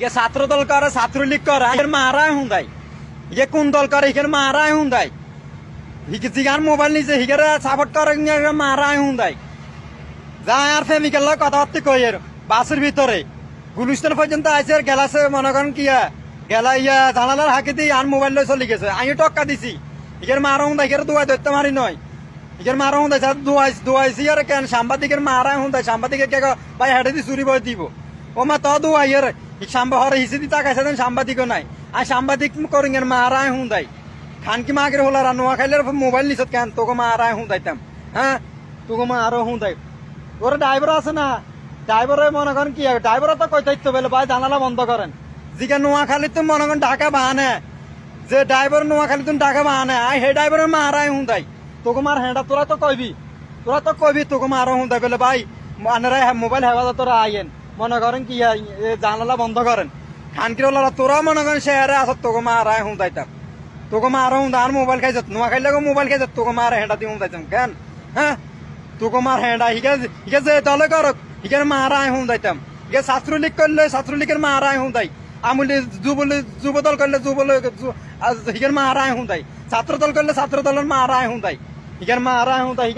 ছাত্র দল করে ছাত্রলীগ করে এর মারায় হুন্দাই ইয়ে কোন দল করে এখানে মারায় হুন্দাই জিগান মোবাইল নিছে হিগারে সাপোর্ট করে মারায় হুন্দাই যা আর ফেমিক্যাল কথাবার্তা কই এর বাসের ভিতরে গুলিস্তান পর্যন্ত আছে গেলাছে মনে করেন কিয়া গেলা ইয়া জানালার হাঁকি দিয়ে আর মোবাইল লই চলে গেছে আমি টক্কা দিছি ইগের মারা হুন্দাই ইগের দুয়াই ধরতে মারি নয় ইগের মারা হুন্দাই দুয়াইছি আর কেন সাংবাদিকের মারায় হুন্দাই সাংবাদিকের কে ভাই হেঁটে দি চুরি বই দিব ও মা তো দুয়াই এর হরে হিসি দি তাকাইছে দেন সাংবাদিকও নাই আর সাংবাদিক করিং এর মারায় হুন্দাই খান কি মাগের হলার নোয়া খাইলে মোবাইল নিছত কেন তোকে মারায় হুন্দাইতাম হ্যাঁ তোকে মারো হুন্দাই ওর ড্রাইভার আছে না ড্রাইভারে মনে করেন কি ড্রাইভার তো কই থাকতে বলে ভাই জানালা বন্ধ করেন জিকে নোয়াখালী তুমি মনে করেন ঢাকা বাহানে যে ড্রাইভার নোয়াখালী তুমি ঢাকা বাহানে আই হে ড্রাইভারের মারায় হুন্দাই তোকে মার হেঁটা তোরা তো কইবি তোকে মারো হুন্দাই বলে ভাই আনারা মোবাইল হেফাজত তোরা আইয়েন মনে করেন কি জানালা বন্ধ করেন খানকির তোরা মনে করেন শেয়ারে আসত তোকে মারায় হুন্দাইতাম তোকে মারো হুন্দা আর মোবাইল খাইছত নোয়াখালী মোবাইল খাইছত তোকে মার হেঁটা দিয়ে হুন্দাইতাম কেন হ্যাঁ তোকে মার হেঁটা হিকে যে দলে করক হিকের মারায় হুন্দাইতাম হিকে ছাত্রলীগ করলে ছাত্রলীগের মারায় হুন্দাই আমলি যুবদল করলে হিকের মারায় হুন্দাই ছাত্র দল করলে ছাত্র দলের মারায় হুন্দাই হিকের মারায় হুন্দাই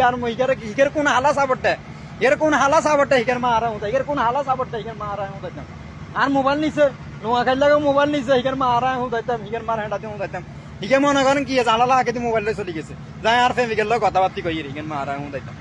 হিকের কোন হালা সাবটে এর কোন হালা সাবটে হিকের মারা হুন্দাই এর কোন হালা সাবটে হিকের মারায় হুন্দাইতাম আর মোবাইল নিছে নোয়াখালী মোবাইল নিছে হিকের মারায় হুন্দাইতাম হিকের মার হেঁটা দিয়ে হুন্দাইতাম হিকে মনে করেন কি জানালা আগে মোবাইল চলে গেছে যাই আর ফেমিক্যাল কথাবার্তা কই হিকের মারায় হুন্দাইতাম